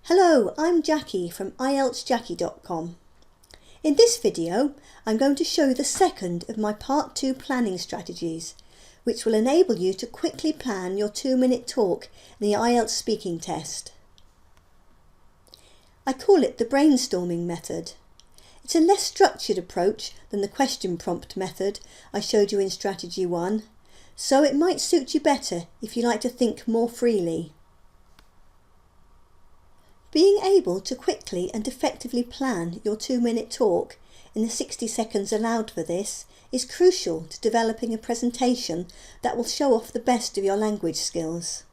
Hello, I'm Jacky from IELTSJacky.com. In this video, I'm going to show you the second of my Part 2 planning strategies, which will enable you to quickly plan your 2-minute talk in the IELTS speaking test. I call it the brainstorming method. It's a less structured approach than the question prompt method I showed you in Strategy 1, so it might suit you better if you like to think more freely. Being able to quickly and effectively plan your 2-minute talk in the 60 seconds allowed for this is crucial to developing a presentation that will show off the best of your language skills.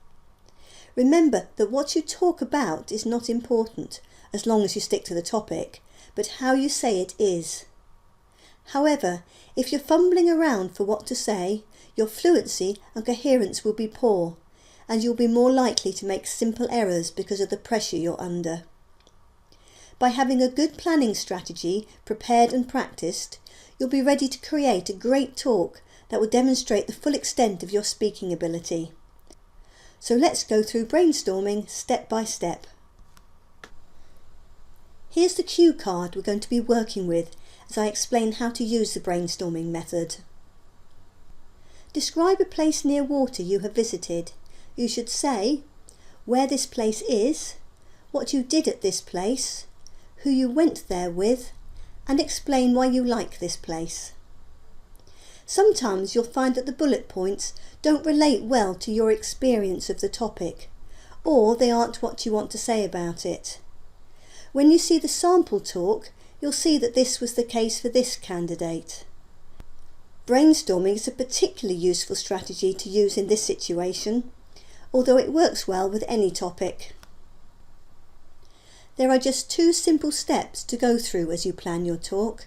Remember that what you talk about is not important, as long as you stick to the topic, but how you say it is. However, if you're fumbling around for what to say, your fluency and coherence will be poor, and you'll be more likely to make simple errors because of the pressure you're under. By having a good planning strategy prepared and practiced, you'll be ready to create a great talk that will demonstrate the full extent of your speaking ability. So let's go through brainstorming step by step. Here's the cue card we're going to be working with as I explain how to use the brainstorming method. Describe a place near water you have visited. You should say where this place is, what you did at this place, who you went there with, and explain why you like this place. Sometimes you'll find that the bullet points don't relate well to your experience of the topic, or they aren't what you want to say about it. When you see the sample talk, you'll see that this was the case for this candidate. Brainstorming is a particularly useful strategy to use in this situation, although it works well with any topic. There are just 2 simple steps to go through as you plan your talk.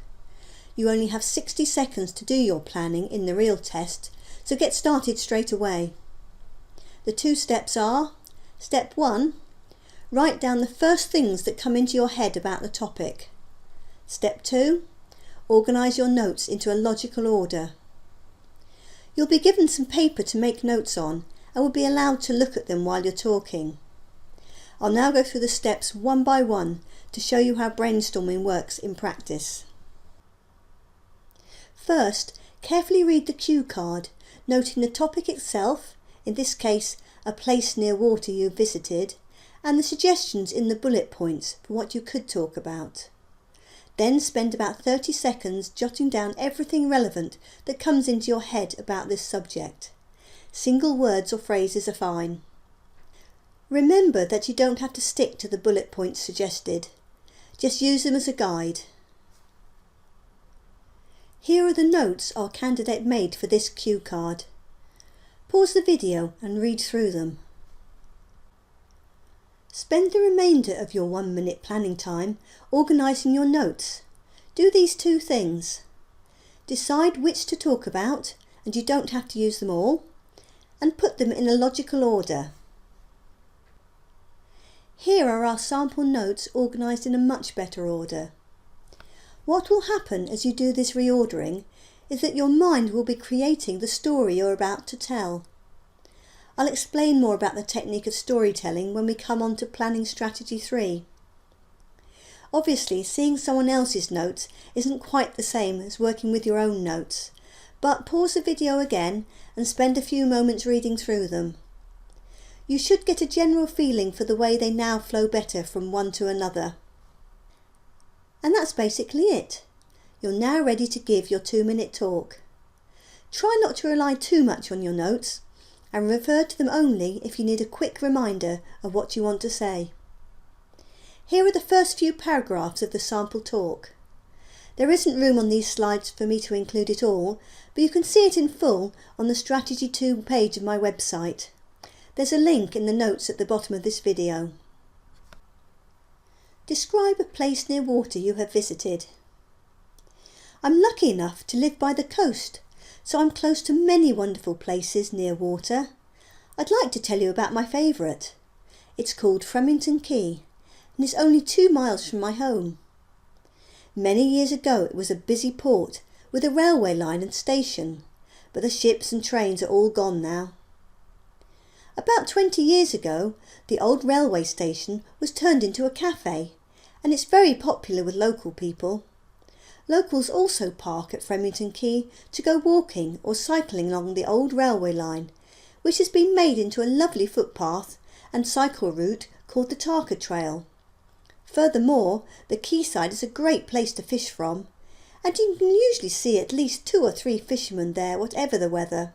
You only have 60 seconds to do your planning in the real test, so get started straight away. The 2 steps are: Step 1, write down the first things that come into your head about the topic. Step 2, organise your notes into a logical order. You'll be given some paper to make notes on, and will be allowed to look at them while you're talking. I'll now go through the steps one by one to show you how brainstorming works in practice. First, carefully read the cue card, noting the topic itself, in this case a place near water you visited, and the suggestions in the bullet points for what you could talk about. Then spend about 30 seconds jotting down everything relevant that comes into your head about this subject. Single words or phrases are fine. Remember that you don't have to stick to the bullet points suggested. Just use them as a guide. Here are the notes our candidate made for this cue card. Pause the video and read through them. Spend the remainder of your 1-minute planning time organising your notes. Do these 2 things. Decide which to talk about, and you don't have to use them all, and put them in a logical order. Here are our sample notes organised in a much better order. What will happen as you do this reordering is that your mind will be creating the story you're about to tell. I'll explain more about the technique of storytelling when we come on to planning strategy 3. Obviously, seeing someone else's notes isn't quite the same as working with your own notes, but pause the video again and spend a few moments reading through them. You should get a general feeling for the way they now flow better from one to another. And that's basically it. You're now ready to give your 2-minute talk. Try not to rely too much on your notes, and refer to them only if you need a quick reminder of what you want to say. Here are the first few paragraphs of the sample talk. There isn't room on these slides for me to include it all, but you can see it in full on the Strategy 2 page of my website. There's a link in the notes at the bottom of this video. Describe a place near water you have visited. I'm lucky enough to live by the coast, so I'm close to many wonderful places near water. I'd like to tell you about my favourite. It's called Fremington Quay, and it's only 2 miles from my home. Many years ago it was a busy port with a railway line and station, but the ships and trains are all gone now. About 20 years ago, the old railway station was turned into a cafe, and it's very popular with local people. Locals also park at Flemington Quay to go walking or cycling along the old railway line, which has been made into a lovely footpath and cycle route called the Tarka Trail. Furthermore, the quayside is a great place to fish from, and you can usually see at least 2 or 3 fishermen there, whatever the weather.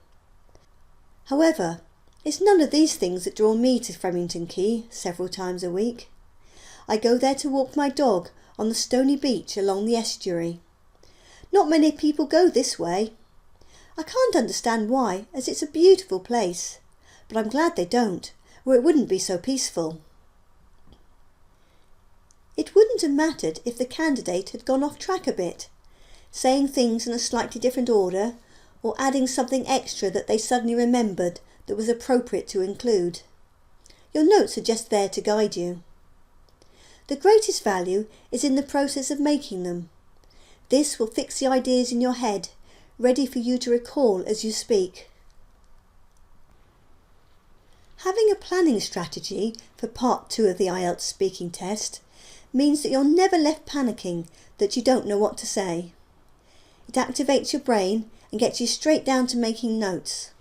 However, it's none of these things that draw me to Flemington Quay several times a week. I go there to walk my dog on the stony beach along the estuary. Not many people go this way. I can't understand why, as it's a beautiful place, but I'm glad they don't, or it wouldn't be so peaceful. It wouldn't have mattered if the candidate had gone off track a bit, saying things in a slightly different order, or adding something extra that they suddenly remembered that was appropriate to include. Your notes are just there to guide you. The greatest value is in the process of making them. This will fix the ideas in your head, ready for you to recall as you speak. Having a planning strategy for part 2 of the IELTS speaking test means that you're never left panicking that you don't know what to say. It activates your brain and gets you straight down to making notes.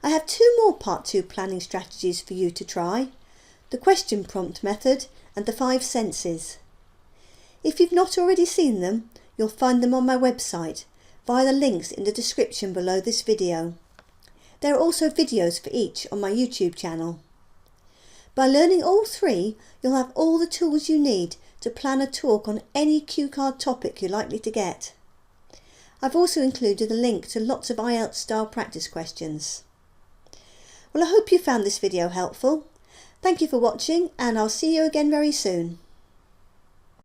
I have 2 more part 2 planning strategies for you to try, the question prompt method and the 5 senses. If you've not already seen them, you'll find them on my website via the links in the description below this video. There are also videos for each on my YouTube channel. By learning all 3, you'll have all the tools you need to plan a talk on any cue card topic you're likely to get. I've also included a link to lots of IELTS style practice questions. Well, I hope you found this video helpful. Thank you for watching, and I'll see you again very soon.